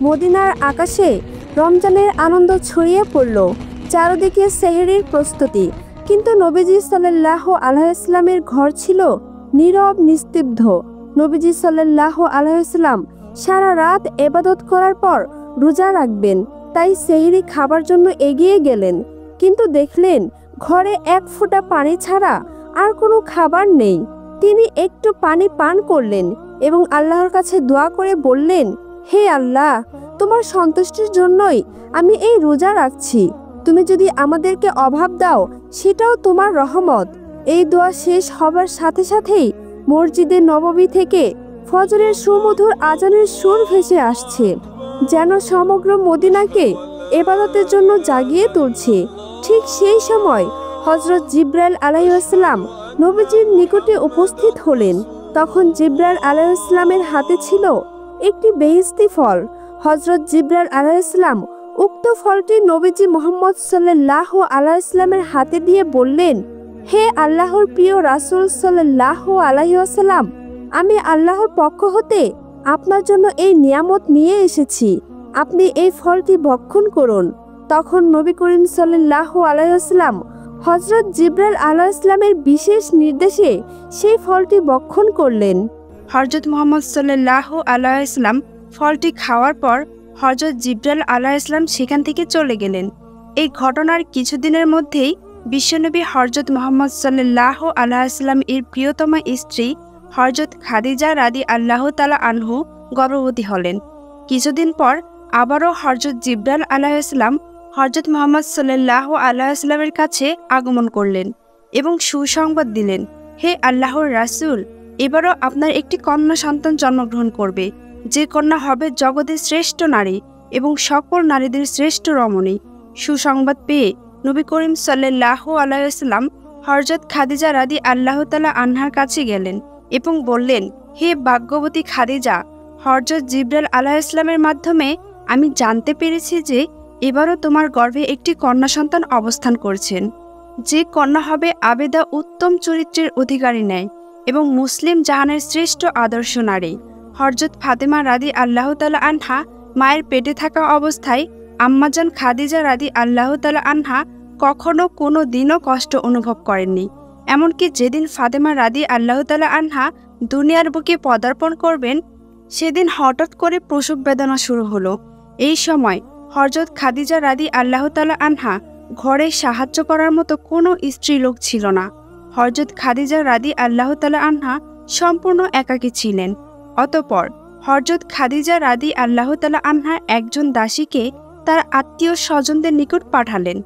মদিনার আকাশে রমজানের আনন্দ ছড়িয়ে পড়ল। চারদিকে সেহরির প্রস্তুতি, কিন্তু নবীজি সাল্লাল্লাহু আলাইহি ওয়াসাল্লামের ঘর ছিল নীরব নিস্তব্ধ। নবীজি সাল্লাল্লাহু আলাইহি ওয়াসাল্লাম সারা রাত ইবাদত করার পর রোজা রাখবেন, তাই সেহরি খাবার জন্য এগিয়ে গেলেন, কিন্তু দেখলেন ঘরে এক ফোঁটা পানি ছাড়া আর কোনো খাবার নেই। তিনি একটু পানি পান করলেন এবং আল্লাহর কাছে দোয়া করে বললেন, হে আল্লাহ, তোমার সন্তুষ্টির জন্যই আমি এই রোজা রাখছি। তুমি যদি আমাদেরকে অভাব দাও সেটাও তোমার রহমত। এই দোয়া শেষ হবার সাথে সাথেই মসজিদে নববী থেকে ফজরের সুমধুর আজানের সুর ভেসে আসছে, যেন সমগ্র মদিনাকে ইবাদতের জন্য জাগিয়ে তুলছে। ঠিক সেই সময় হযরত জিবরাইল আলাইহিস সালাম নবীজির নিকটে উপস্থিত হলেন। তখন জিবরাইল আলাইহিস সালামের হাতে ছিল একটি বেহেশতি ফল। হযরত জিবরাইল আলাইহিস সালাম উক্ত ফলটি নবীজি মুহাম্মদ সাল্লাল্লাহু আলাইহি ওয়াসাল্লামের হাতে দিয়ে বললেন, হে আল্লাহর প্রিয় রাসূল সাল্লাল্লাহু আলাইহি ওয়াসাল্লাম, আমি আল্লাহর পক্ষ হতে আপনার জন্য এই নিয়ামত নিয়ে এসেছি, আপনি এই ফলটি ভক্ষণ করুন। তখন নবী করিম সাল্লাল্লাহু আলাইহি ওয়াসাল্লাম হযরত জিবরাইল আলাইহিস সালামের বিশেষ নির্দেশে সেই ফলটি ভক্ষণ করলেন। হযরত মুহাম্মদ সাল্লাল্লাহু আলাইহি ওয়াসাল্লাম ফলটি খাওয়ার পর হযরত জিবরাইল আলাইহিস সালাম সেখান থেকে চলে গেলেন। এই ঘটনার কিছুদিনের মধ্যেই বিশ্বনবী হযরত মুহাম্মদ সাল্লাল্লাহু আলাইহি ওয়াসাল্লাম এর প্রিয়তমা স্ত্রী হযরত খাদিজা রাদিয়াল্লাহু তাআলা আনহু গর্ভবতী হলেন। কিছুদিন পর আবারও হযরত জিবরাইল আলাইহিস সালাম হযরত মুহাম্মদ সাল্লাল্লাহু আলাইহি ওয়াসাল্লামের কাছে আগমন করলেন এবং সুসংবাদ দিলেন, হে আল্লাহর রাসূল, এবারও আপনার একটি কন্যা সন্তান জন্মগ্রহণ করবে, যে কন্যা হবে জগতের শ্রেষ্ঠ নারী এবং সকল নারীদের শ্রেষ্ঠ রমণী। সুসংবাদ পেয়ে নবী করিম সাল্লাল্লাহু আলাইহি ওয়াসাল্লাম হযরত খাদিজা রাদিয়াল্লাহু তাআলা আনহার কাছে গেলেন এবং বললেন, হে ভাগ্যবতী খাদিজা, হযরত জিবরাইল আলাইহিস সালামের মাধ্যমে আমি জানতে পেরেছি যে এবারও তোমার গর্ভে একটি কন্যা সন্তান অবস্থান করছেন, যে কন্যা হবে আবেদা উত্তম চরিত্রের অধিকারী ন্যায় এবং মুসলিম জাহানের শ্রেষ্ঠ আদর্শ নারী। হযরত ফাতেমা রাদিয়াল্লাহু তাআলা আনহা মায়ের পেটে থাকা অবস্থায় আম্মাজান খাদিজা রাদিয়াল্লাহু তাআলা আনহা কখনো কোনো দিনও কষ্ট অনুভব করেননি। এমনকি যেদিন ফাতেমা রাদিয়াল্লাহু তাআলা আনহা দুনিয়ার বুকে পদার্পণ করবেন, সেদিন হঠাৎ করে প্রসব বেদনা শুরু হলো। এই সময় হযরত খাদিজা রাদিয়াল্লাহু তাআলা আনহা ঘরে সাহায্য করার মতো কোনো স্ত্রী লোক ছিল না। হযরত খাদিজা রাদিয়াল্লাহু তাআলা আনহা সম্পূর্ণ একাকী ছিলেন। অতঃপর হযরত খাদিজা রাদিয়াল্লাহু তাআলা আনহা একজন দাসীকে তার আত্মীয় স্বজনদের নিকট পাঠালেন,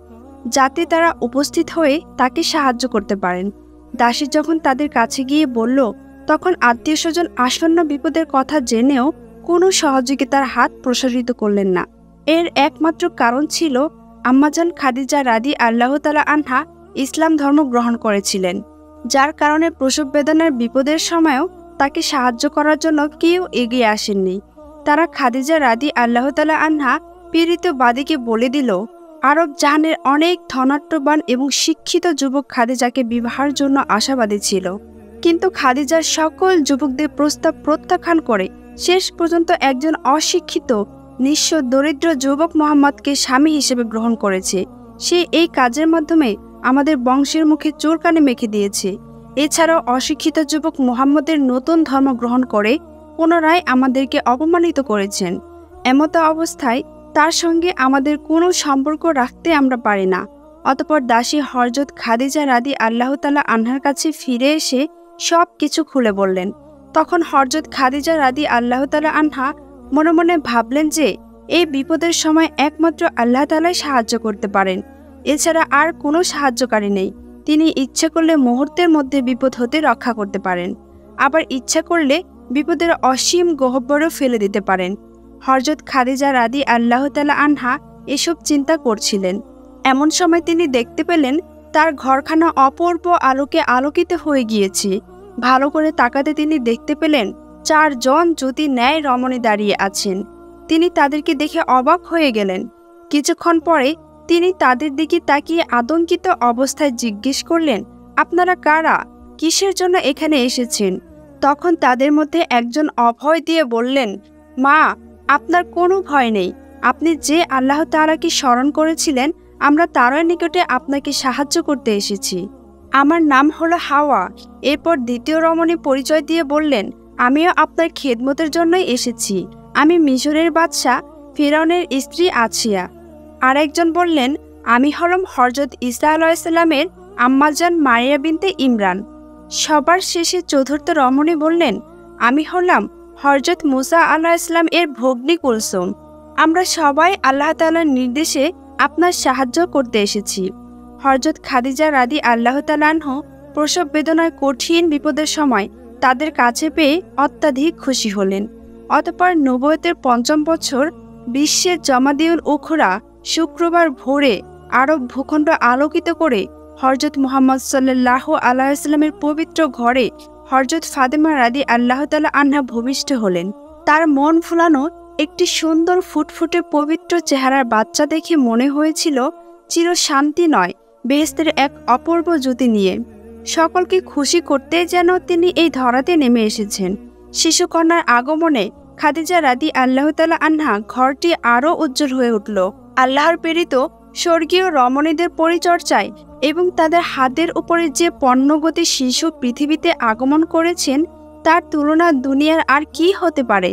যাতে তারা উপস্থিত হয়ে তাকে সাহায্য করতে পারেন। দাসী যখন তাদের কাছে গিয়ে বলল, তখন আত্মীয় স্বজন আসন্ন বিপদের কথা জেনেও কোনো সহযোগিতার হাত প্রসারিত করলেন না। এর একমাত্র কারণ ছিল আম্মাজান খাদিজা রাদিয়াল্লাহু তাআলা আনহা ইসলাম ধর্ম গ্রহণ করেছিলেন, যার কারণে প্রসব বেদনার বিপদের সময়ও তাকে সাহায্য করার জন্য কেউ এগিয়ে আসেননি। তারা খাদিজা রাদিয়াল্লাহু তাআলা আনহা পীড়িত বাদীকে বলে দিল, আরব জাহানের অনেক ধনাঢ্যবান এবং শিক্ষিত যুবক খাদিজাকে বিবাহের জন্য আশাবাদী ছিল, কিন্তু খাদিজার সকল যুবকদের প্রস্তাব প্রত্যাখ্যান করে শেষ পর্যন্ত একজন অশিক্ষিত নিঃস্ব দরিদ্র যুবক মুহাম্মদকে স্বামী হিসেবে গ্রহণ করেছে। সে এই কাজের মাধ্যমে আমাদের বংশের মুখে চোরকানি মেখে দিয়েছে। এছাড়াও অশিক্ষিত যুবক মুহাম্মদের নতুন ধর্ম গ্রহণ করে পুনরায় আমাদেরকে অপমানিত করেছেন। এমতো অবস্থায় তার সঙ্গে আমাদের কোনো সম্পর্ক রাখতে আমরা পারি না। অতঃপর দাসী হযরত খাদিজা রাদিয়াল্লাহু তাআলা আনহার কাছে ফিরে এসে সব কিছু খুলে বললেন। তখন হযরত খাদিজা রাদিয়াল্লাহু তাআলা আনহা মনে মনে ভাবলেন যে এই বিপদের সময় একমাত্র আল্লাহ তাআলাই সাহায্য করতে পারেন, এছাড়া আর কোনো সাহায্যকারী নেই। তিনি ইচ্ছে করলে মুহূর্তের মধ্যে বিপদ হতে রক্ষা করতে পারেন, আবার ইচ্ছা করলে বিপদের অসীম গহ্বরে ফেলে দিতে পারেন। হযরত খাদিজা রাদিয়াল্লাহু তাআলা আনহা এসব চিন্তা করছিলেন। এমন সময় তিনি দেখতে পেলেন তার ঘরখানা অপূর্ব আলোকে আলোকিত হয়ে গিয়েছে। ভালো করে তাকাতে তিনি দেখতে পেলেন 4 জন জ্যোতি ন্যায় রমণী দাঁড়িয়ে আছেন। তিনি তাদেরকে দেখে অবাক হয়ে গেলেন। কিছুক্ষণ পরে তিনি তাদের দিকে তাকিয়ে আতঙ্কিত অবস্থায় জিজ্ঞেস করলেন, আপনারা কারা? কিসের জন্য এখানে এসেছেন? তখন তাদের মধ্যে একজন অভয় দিয়ে বললেন, মা, আপনার কোনো ভয় নেই। আপনি যে আল্লাহ তাআলাকে স্মরণ করেছিলেন, আমরা তারই নিকটে আপনাকে সাহায্য করতে এসেছি। আমার নাম হলো হাওয়া। এরপর দ্বিতীয় রমণী পরিচয় দিয়ে বললেন, আমিও আপনার খেদমতের জন্যই এসেছি। আমি মিশরের বাদশাহ ফিরআউনের স্ত্রী আছিয়া। আরেকজন বললেন, আমি হলাম হযরত ঈসা আলাইহিসসালামের আম্মাজান মারিয়া বিনতে ইমরান। সবার শেষে চতুর্থ রমণী বললেন, আমি হলাম হযরত মুসা আলাইহিসসালাম এর ভগ্নী কুলসুম। আমরা সবাই আল্লাহ তাআলার নির্দেশে আপনার সাহায্য করতে এসেছি। হযরত খাদিজা রাদিয়াল্লাহু তাআলা আনহা প্রসব বেদনার কঠিন বিপদের সময় তাদের কাছে পেয়ে অত্যাধিক খুশি হলেন। অতঃপর নবুয়তের ৫ম বছর বিশ্বের জমাদিউল উখরা শুক্রবার ভোরে আরব ভূখণ্ড আলোকিত করে হযরত মুহাম্মদ সাল্লাল্লাহু আলাইহি ওয়াসাল্লামের পবিত্র ঘরে হযরত ফাতেমা রাদিয়াল্লাহু তাআলা আনহা ভূমিষ্ঠ হলেন। তার মন ফুলানো একটি সুন্দর ফুটফুটে পবিত্র চেহারার বাচ্চা দেখে মনে হয়েছিল চির শান্তি নয়, বেহেশতের এক অপূর্ব জ্যোতি নিয়ে। সকলকে খুশি করতে যেন তিনি এই ধরাতে নেমে এসেছেন। শিশুকন্যার আগমনে খাদিজা রাদিয়াল্লাহু তাআলা আনহা ঘরটি আরও উজ্জ্বল হয়ে উঠল। আল্লাহর প্রেরিত স্বর্গীয় রমণীদের পরিচর্যায় এবং তাদের হাতের উপরে যে পণ্যগতি শিশু পৃথিবীতে আগমন করেছেন, তার তুলনা দুনিয়ার আর কি হতে পারে।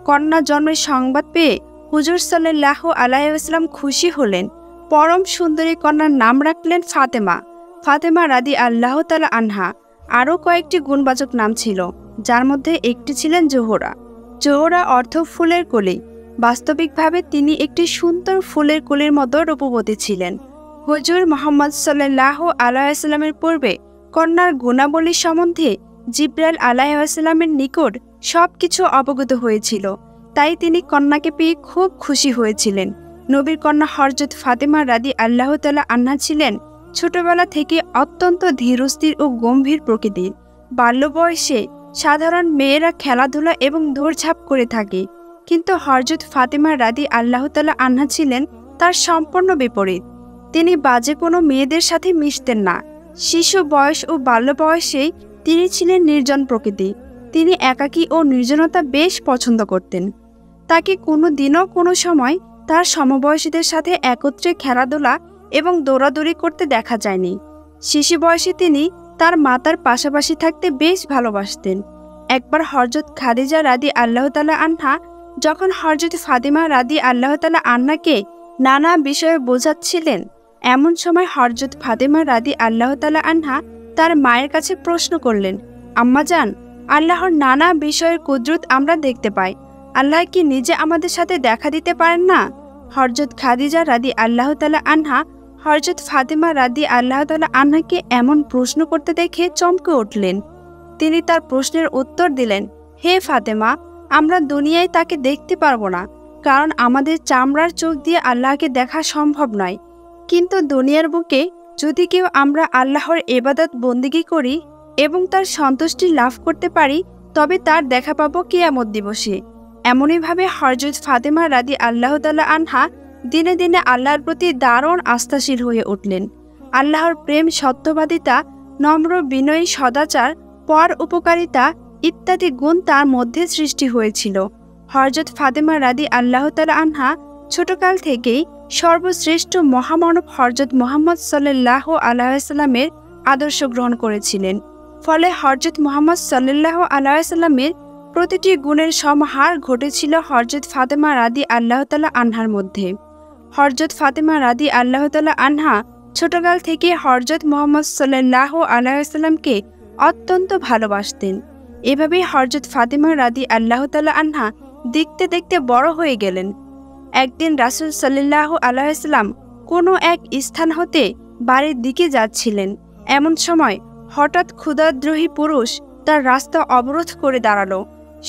কন্যা জন্মের সংবাদ পেয়ে হুজুর সাল্লাল্লাহু আলাইহি ওয়াসাল্লাম খুশি হলেন। পরম সুন্দরী কন্যার নাম রাখলেন ফাতেমা। ফাতেমা রাদিয়াল্লাহু তাআলা আনহা। আরও কয়েকটি গুণবাচক নাম ছিল, যার মধ্যে একটি ছিলেন জোহরা। জোহরা অর্থ ফুলের কলি। বাস্তবিকভাবে তিনি একটি সুন্দর ফুলের কলির মতো রূপবতী ছিলেন। হুজুর মুহাম্মদ সাল্লাল্লাহু আলাইহি ওয়াসাল্লামের পূর্বে কন্যার গুণাবলী সম্বন্ধে জিবরাইল আলাইহিস সালামের নিকট সবকিছু অবগত হয়েছিল, তাই তিনি কন্যাকে পেয়ে খুব খুশি হয়েছিলেন। নবীর কন্যা হযরত ফাতেমা রাদিয়াল্লাহু তাআলা আনহা ছিলেন ছোটবেলা থেকে অত্যন্ত ধীরস্থির ও গম্ভীর প্রকৃতির। বাল্য বয়সে সাধারণ মেয়েরা খেলাধুলা এবং দৌড়ঝাঁপ করে থাকে, কিন্তু হযরত ফাতেমা রাদিয়াল্লাহু তাআলা আনহা ছিলেন তার সম্পূর্ণ বিপরীত। তিনি বাজে কোনো মেয়েদের সাথে মিশতেন না। শিশু বয়স ও বাল্য বয়সেই তিনি ছিলেন নির্জন প্রকৃতি। তিনি একাকী ও নির্জনতা বেশ পছন্দ করতেন। তাকে কোনো দিনও কোনো সময় তার সমবয়সীদের সাথে একত্রে খেলাধুলা এবং দৌড়াদৌড়ি করতে দেখা যায়নি। শিশু বয়সে তিনি তার মাতার পাশাপাশি থাকতে বেশ ভালোবাসতেন। একবার হযরত খাদিজা রাদিয়াল্লাহু তাআলা আনহা যখন হযরত ফাতেমা রাদিয়াল্লাহু তাআলা আনহাকে নানা বিষয়ে বোঝাচ্ছিলেন, এমন সময় হযরত ফাতেমা রাদিয়াল্লাহু তাআলা আনহা তার মায়ের কাছে প্রশ্ন করলেন, আম্মাজান, আল্লাহর নানা বিষয়ের কুদরত আমরা দেখতে পাই, আল্লাহ কি নিজে আমাদের সাথে দেখা দিতে পারেন না? হযরত খাদিজা রাদিয়াল্লাহু তাআলা আনহা হযরত ফাতেমা রাদিয়াল্লাহু তাআলা আনহাকে এমন প্রশ্ন করতে দেখে চমকে উঠলেন। তিনি তার প্রশ্নের উত্তর দিলেন, হে ফাতেমা, আমরা দুনিয়ায় তাকে দেখতে পারবো না, কারণ আমাদের চামড়ার চোখ দিয়ে আল্লাহকে দেখা সম্ভব নয়। কিন্তু দুনিয়ার বুকে যদি কেউ আমরা আল্লাহর ইবাদত বন্দেগী করি এবং তার সন্তুষ্টি লাভ করতে পারি, তবে তার দেখা পাবো কিয়ামত দিবসে। এমনইভাবে হযরত ফাতেমা রাদিয়াল্লাহু তাআলা আনহা দিনে দিনে আল্লাহর প্রতি দারুণ আস্থাশীল হয়ে উঠলেন। আল্লাহর প্রেম, সত্যবাদিতা, নম্র বিনয়ী সদাচার, পর উপকারিতা ইত্যাদি গুণ তার মধ্যে সৃষ্টি হয়েছিল। হযরত ফাতেমা রাদিয়াল্লাহু তাআলা আনহা ছোটকাল থেকেই সর্বশ্রেষ্ঠ মহামানব হযরত মুহাম্মদ সাল্লাল্লাহু আলাইহি ওয়াসাল্লামের আদর্শ গ্রহণ করেছিলেন। ফলে হযরত মুহাম্মদ সাল্লাল্লাহু আলাইহি ওয়াসাল্লামের প্রতিটি গুণের সমাহার ঘটেছিল হযরত ফাতেমা রাদিয়াল্লাহু তাআলা আনহার মধ্যে। হযরত ফাতেমা রাদিয়াল্লাহু তাআলা আনহা ছোটকাল থেকে হযরত মুহাম্মদ সাল্লাল্লাহু আলাইহি ওয়াসাল্লামকে অত্যন্ত ভালোবাসতেন। এভাবেই হযরত ফাতেমা রাদিয়াল্লাহু তাআলা আনহা দেখতে দেখতে বড় হয়ে গেলেন। একদিন রাসূল সাল্লাল্লাহু আলাইহি ওয়াসাল্লাম কোনো এক স্থান হতে বাড়ির দিকে যাচ্ছিলেন। এমন সময় হঠাৎ ক্ষুধাদ্রোহী পুরুষ তার রাস্তা অবরোধ করে দাঁড়ালো।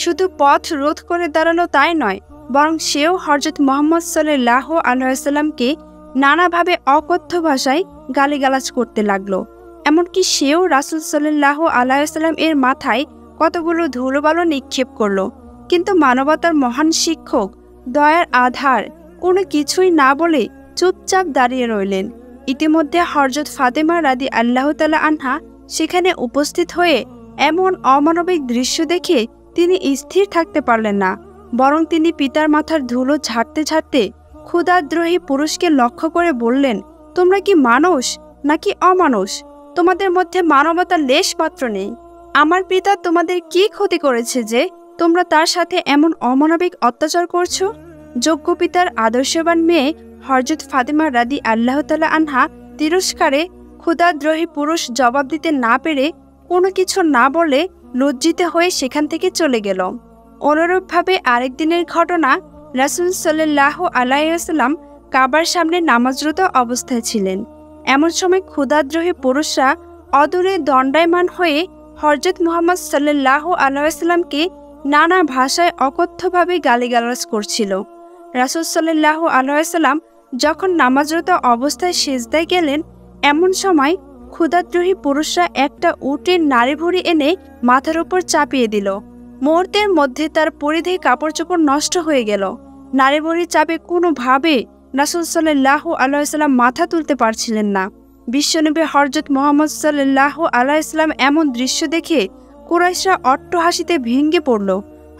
শুধু পথ রোধ করে দাঁড়ালো তাই নয়, বরং সেও হযরত মুহাম্মদ সাল্লাল্লাহু আলাইহি ওয়াসাল্লামকে নানাভাবে অকথ্য ভাষায় গালিগালাজ করতে লাগলো। এমনকি সেও রাসূল সাল্লাল্লাহু আলাইহি ওয়াসাল্লাম এর মাথায় কতগুলো ধুলোবালো নিক্ষেপ করলো। কিন্তু মানবতার মহান শিক্ষক, দয়ার আধার কোনো কিছুই না বলে চুপচাপ দাঁড়িয়ে রইলেন। ইতিমধ্যে হযরত ফাতেমা রাদিয়াল্লাহু তাআলা আনহা সেখানে উপস্থিত হয়ে এমন অমানবিক দৃশ্য দেখে তিনি স্থির থাকতে পারলেন না। বরং তিনি পিতার মাথার ধুলো ঝাড়তে ঝাড়তে ক্ষুধাদ্রোহী পুরুষকে লক্ষ্য করে বললেন, তোমরা কি মানুষ নাকি অমানুষ? তোমাদের মধ্যে মানবতার লেশ মাত্র নেই। আমার পিতা তোমাদের কি ক্ষতি করেছে যে তোমরা তার সাথে এমন অমানবিক অত্যাচার করছো? যোগ্য পিতার আদর্শবান মেয়ে হযরত ফাতেমা রাদি আল্লাহ তাআলা আনহা তিরস্কারে ক্ষুধাদ্রোহী পুরুষ জবাব দিতে না পেরে কোনো কিছু না বলে লজ্জিত হয়ে সেখান থেকে চলে গেল। অনুরূপভাবে আরেকদিনের ঘটনা, রাসূল সাল্লাল্লাহু আলাইহি ওয়াসাল্লাম কাবার সামনে নামাজরত অবস্থায় ছিলেন। এমন সময় ক্ষুধাদ্রোহী পুরুষরা অদূরে দণ্ডায়মান হয়ে হযরত মুহাম্মদ সাল্লাল্লাহু আলাইহি ওয়াসাল্লামকে নানা ভাষায় অকথ্যভাবে গালিগালাজ করছিল। রাসূল সাল্লাল্লাহু আলাইহি ওয়াসাল্লাম যখন নামাজরত অবস্থায় সিজদায় গেলেন, এমন সময় ক্ষুধাদ্রোহী পুরুষরা একটা উটের নাড়িভুড়ি এনে মাথার উপর চাপিয়ে দিল। মুহূর্তের মধ্যে তার পরিধেয় কাপড় চোপড় নষ্ট হয়ে গেল। নাড়িভুড়ির চাপে কোনোভাবে রাসূল সাল্লাল্লাহু আলাইহি ওয়াসাল্লাম মাথা তুলতে পারছিলেন না। বিশ্বনবী হযরত মুহাম্মদ সাল্লাল্লাহু আলাইহি ওয়াসাল্লাম এমন দৃশ্য দেখে কুরাইশরা অট্টহাসিতে ভেঙে পড়ল।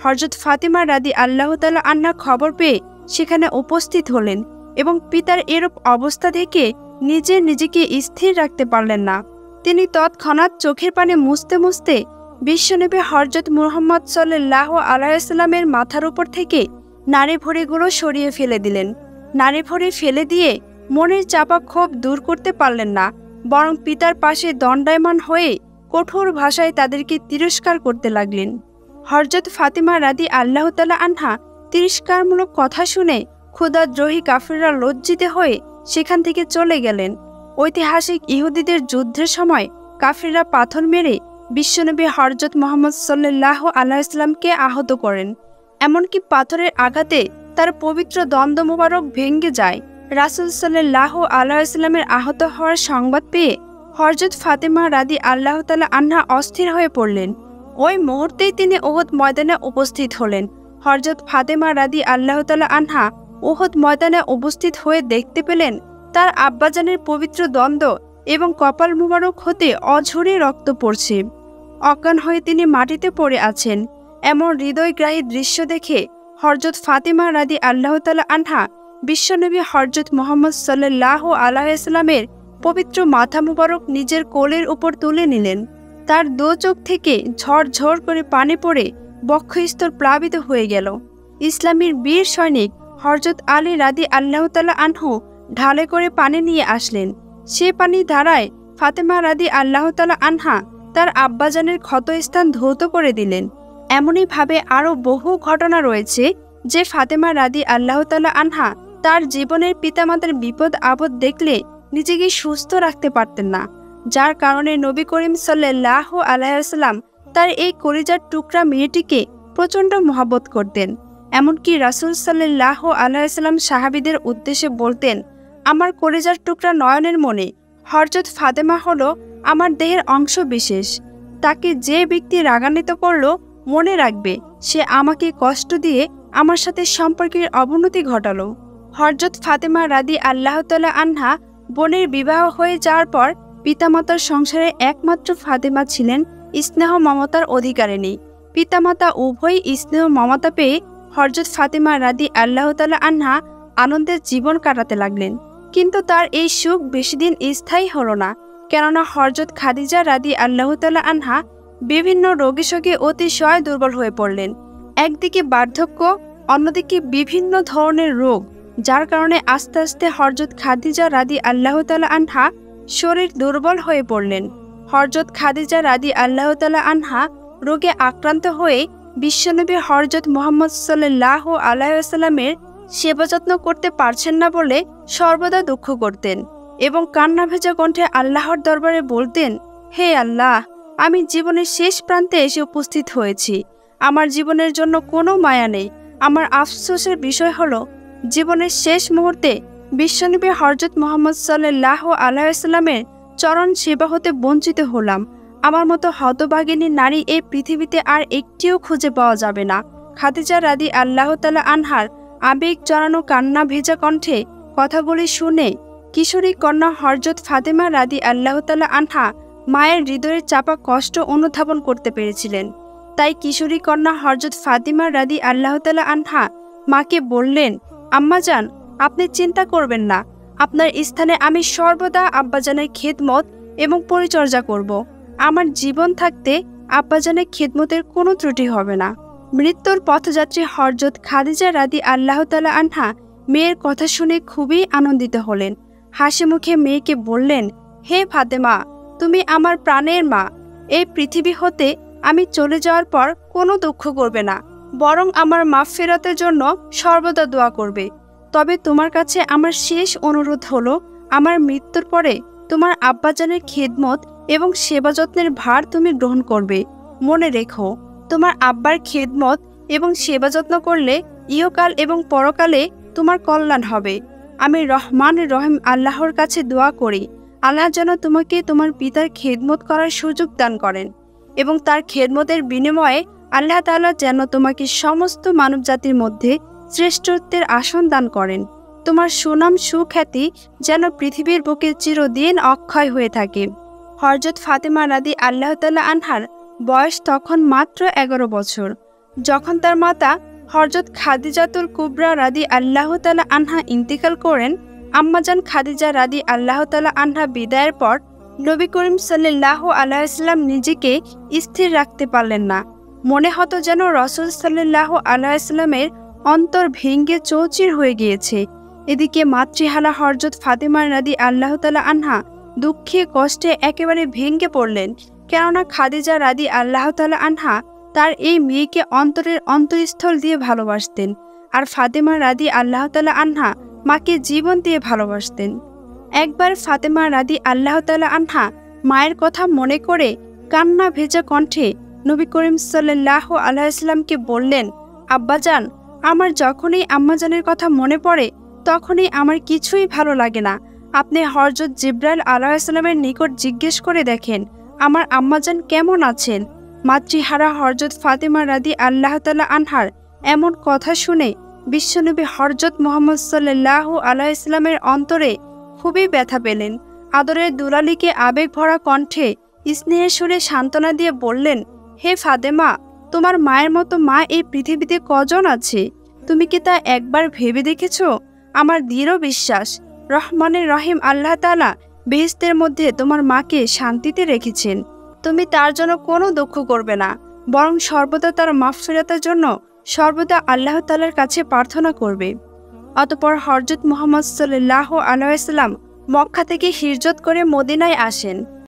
হযরত ফাতিমা রাদি আল্লাহ তাআলা আনহা খবর পেয়ে সেখানে উপস্থিত হলেন এবং পিতার এরূপ অবস্থা দেখে নিজেকে স্থির রাখতে পারলেন না। তিনি তৎক্ষণাৎ চোখের পানি মুছতে মুছতে বিশ্বনবী হযরত মুহাম্মদ সাল্লাল্লাহু আলাইহি ওয়াসাল্লামের মাথার উপর থেকে নাড়িভুড়িগুলো সরিয়ে ফেলে দিলেন। নাড়িভুড়ি ফেলে দিয়ে মনের চাপা ক্ষোভ দূর করতে পারলেন না, বরং পিতার পাশে দণ্ডায়মান হয়ে কঠোর ভাষায় তাদেরকে তিরস্কার করতে লাগলেন। হযরত ফাতিমা রাদি আল্লাহ তাআলা আনহা তিরস্কারমূলক কথা শুনে ক্ষুধাদ্রোহী কাফিররা লজ্জিত হয়ে সেখান থেকে চলে গেলেন। ঐতিহাসিক ইহুদিদের যুদ্ধের সময় কাফিররা পাথর মেরে বিশ্বনবী হযরত মুহাম্মদ সাল্লাল্লাহু আলাইহি ওয়াসাল্লামকে আহত করেন। এমনকি পাথরের আঘাতে তার পবিত্র দণ্ড মোবারক ভেঙে যায়। রাসূল সাল্লাল্লাহু আলাইহি ওয়াসাল্লামের আহত হওয়ার সংবাদ পেয়ে হযরত ফাতিমা রাদি আল্লাহ তাআলা আনহা অস্থির হয়ে পড়লেন। ওই মুহূর্তেই তিনি উহুদ ময়দানে উপস্থিত হলেন। হযরত ফাতিমা রাদি আল্লাহ তাআলা আনহা উহুদ ময়দানে উপস্থিত হয়ে দেখতে পেলেন তার আব্বাজানের পবিত্র দণ্ড এবং কপাল মুবারক হতে অঝরে রক্ত পড়ছে। অজ্ঞান হয়ে তিনি মাটিতে পড়ে আছেন। এমন হৃদয়গ্রাহী দৃশ্য দেখে হযরত ফাতিমা রাদি আল্লাহ তাআলা আনহা বিশ্বনবী হযরত মুহাম্মদ সাল্লাল্লাহু আলাইহি ওয়াসাল্লামের পবিত্র মাথা মুবারক নিজের কোলের উপর তুলে নিলেন। তার দু চোখ থেকে ঝরঝর করে পানি পড়ে বক্ষস্থল প্লাবিত হয়ে গেল। ইসলামীর বীর সৈনিক হযরত আলী রাদি আল্লাহ তাআলা আনহু ঢালে করে পানি নিয়ে আসলেন। সে পানি ধারায় ফাতেমা রাদি আল্লাহ তাআলা আনহা তার আব্বাজানের ক্ষতস্থান ধৌত করে দিলেন। এমনইভাবে আরও বহু ঘটনা রয়েছে যে ফাতেমা রাদি আল্লাহ তাআলা আনহা তার জীবনের পিতামাতার বিপদ আপদ দেখলে নিজেকে সুস্থ রাখতে পারতেন না, যার কারণে নবী করিম সাল্লাল্লাহু আলাইহি ওয়াসাল্লাম তার এই কলিজার টুকরা মেয়েটিকে প্রচণ্ড মহব্বত করতেন। এমনকি রাসূল সাল্লাল্লাহু আলাইহি ওয়াসাল্লাম সাহাবীদের উদ্দেশ্যে বলতেন, আমার কলিজার টুকরা নয়নের মণি হযরত ফাতেমা হলো আমার দেহের অংশ বিশেষ। তাকে যে ব্যক্তি রাগান্বিত করলো, মনে রাখবে সে আমাকে কষ্ট দিয়ে আমার সাথে সম্পর্কের অবনতি ঘটালো। হযরত ফাতেমা রাদি আল্লাহ তাআলা আনহা বোনের বিবাহ হয়ে যাওয়ার পর পিতামাতার সংসারে একমাত্র ফাতেমা ছিলেন স্নেহ মমতার অধিকারিণী। পিতামাতা উভয়ই স্নেহ মমতা পেয়ে হযরত ফাতেমা রাদি আল্লাহ তাআলা আনহা আনন্দের জীবন কাটাতে লাগলেন। কিন্তু তার এই সুখ বেশিদিন স্থায়ী হলো না, কেননা হযরত খাদিজা রাদি আল্লাহ তাআলা আনহা বিভিন্ন রোগে শোকে অতিশয় দুর্বল হয়ে পড়লেন। একদিকে বার্ধক্য, অন্যদিকে বিভিন্ন ধরনের রোগ, যার কারণে আস্তে আস্তে হযরত খাদিজা রাদি আল্লাহ তাআলা আনহা শরীর দুর্বল হয়ে পড়লেন। হযরত খাদিজা রাদি আল্লাহ তাআলা আনহা রোগে আক্রান্ত হয়ে বিশ্বনবী হযরত মুহাম্মদ সাল্লাল্লাহু আলাইহি ওয়াসাল্লামের সেবা যত্ন করতে পারছেন না বলে সর্বদা দুঃখ করতেন এবং কান্না ভেজা কণ্ঠে আল্লাহর দরবারে বলতেন, হে আল্লাহ, আমি জীবনের শেষ প্রান্তে এসে উপস্থিত হয়েছি। আমার জীবনের জন্য কোনো মায়া নেই। আমার আফসোসের বিষয় হলো জীবনের শেষ মুহূর্তে বিশ্বনবী হযরত মুহাম্মদ সাল্লাল্লাহু আলাইহি ওয়াসাল্লামের চরণ সেবা হতে বঞ্চিত হলাম। আমার মতো হতভাগিনী নারী এই পৃথিবীতে আর একটিও খুঁজে পাওয়া যাবে না। খাদিজা রাদি আল্লাহ তাআলা আনহার আবেগ জড়ানো কান্না ভেজা কণ্ঠে কথাগুলি শুনে কিশোরী কন্যা হযরত ফাতেমা রাদি আল্লাহ তাআলা আনহা মায়ের হৃদয়ের চাপা কষ্ট অনুধাবন করতে পেরেছিলেন তাই কিশোরী কন্যা হযরত ফাতিমা রাদিয়াল্লাহু তাআলা আনহা মাকে বললেন, আম্মাজান, আপনি চিন্তা করবেন না, আপনার স্থানে আমি সর্বদা আব্বাজানের খেদমত এবং পরিচর্যা করব। আমার জীবন থাকতে আব্বাজানের খেদমতের কোনো ত্রুটি হবে না। মৃত্যুর পথযাত্রী হযরত খাদিজা রাদিয়াল্লাহু তাআলা আনহা মেয়ের কথা শুনে খুবই আনন্দিত হলেন। হাসি মুখে মেয়েকে বললেন, হে ফাতেমা, তুমি আমার প্রাণের মা। এই পৃথিবী হতে আমি চলে যাওয়ার পর কোনো দুঃখ করবে না, বরং আমার মাগফিরাতের জন্য সর্বদা দোয়া করবে। তবে তোমার কাছে আমার শেষ অনুরোধ হলো, আমার মৃত্যুর পরে তোমার আব্বাজানের খেদমত এবং সেবা যত্নের ভার তুমি গ্রহণ করবে। মনে রেখো, তোমার আব্বার খেদমত এবং সেবা যত্ন করলে ইহকাল এবং পরকালে তোমার কল্যাণ হবে। আমি রহমান রহিম আল্লাহর কাছে দোয়া করি, আল্লাহ যেন তোমাকে তোমার পিতার খেদমত করার সুযোগ দান করেন এবং তার খেদমতের বিনিময়ে আল্লাহ তাআলা যেন তোমাকে সমস্ত মানবজাতির মধ্যে শ্রেষ্ঠত্বের আসন দান করেন। তোমার সুনাম সুখ্যাতি যেন পৃথিবীর বুকে চিরদিন অক্ষয় হয়ে থাকে। হযরত ফাতেমা রাদিয়াল্লাহু তাআলা আনহার বয়স তখন মাত্র 11 বছর। যখন তার মাতা হযরত খাদিজাতুল কুবরা রাদিয়াল্লাহু তাআলা আনহা ইন্তিকাল করেন, আম্মাজান খাদিজা রাদিয়াল্লাহু তাআলা আনহা বিদায়ের পর নবী করিম সাল্লাল্লাহু আলাইহি ওয়াসাল্লাম নিজেকে স্থির রাখতে পারলেন না। মনে হতো যেন রাসূল সাল্লাল্লাহু আলাইহি ওয়াসাল্লামের অন্তর ভেঙে চৌচির হয়ে গিয়েছে। এদিকে মাতৃহারা হযরত ফাতেমা রাদিয়াল্লাহু তাআলা আনহা দুঃখে কষ্টে একেবারে ভেঙে পড়লেন, কেননা খাদিজা রাদিয়াল্লাহু তাআলা আনহা তার এই মেয়েকে অন্তরের অন্তঃস্থল দিয়ে ভালোবাসতেন, আর ফাতেমা রাদিয়াল্লাহু তাআলা আনহা মাকে জীবন দিয়ে ভালোবাসতেন। একবার ফাতেমা রাদিয়াল্লাহু তাআলা আনহা মায়ের কথা মনে করে কান্না ভেজা কণ্ঠে নবী করিম সাল্লাল্লাহু আলাইহি ওয়াসাল্লামকে বললেন, আব্বাজান, আমার যখনই আম্মাজানের কথা মনে পড়ে তখনই আমার কিছুই ভালো লাগে না। আপনি হযরত জিবরাইল আলাইহিস সালামের নিকট জিজ্ঞেস করে দেখেন আমার আম্মাজান কেমন আছেন। মাতৃহারা হযরত ফাতেমা রাদিয়াল্লাহু তাআলা আনহার এমন কথা শুনে বিশ্বনবী হযরত মুহাম্মদ সাল্লাল্লাহু আলাইহি ওয়াসাল্লামের অন্তরে খুবই ব্যথা পেলেন। আদরের দুলালিকে আবেগ ভরা কণ্ঠে স্নেহের সুরে সান্ত্বনা দিয়ে বললেন, হে ফাতেমা, তোমার মায়ের মতো মা এই পৃথিবীতে কজন আছে? তুমি কি তা একবার ভেবে দেখেছো? আমার দৃঢ় বিশ্বাস, রহমানের রহিম আল্লাহ তাআলা বেহেশতের মধ্যে তোমার মাকে শান্তিতে রেখেছেন। তুমি তার জন্য কোনো দুঃখ করবে না, বরং সর্বদা তার মাগফিরাতের জন্য সর্বদা আল্লাহ তাআলার কাছে প্রার্থনা করবে। অতঃপর হযরত মুহাম্মদ সাল্লাল্লাহু আলাইহি ওয়াসাল্লাম মক্কা থেকে হিজরত করে মদিনায় আসেন।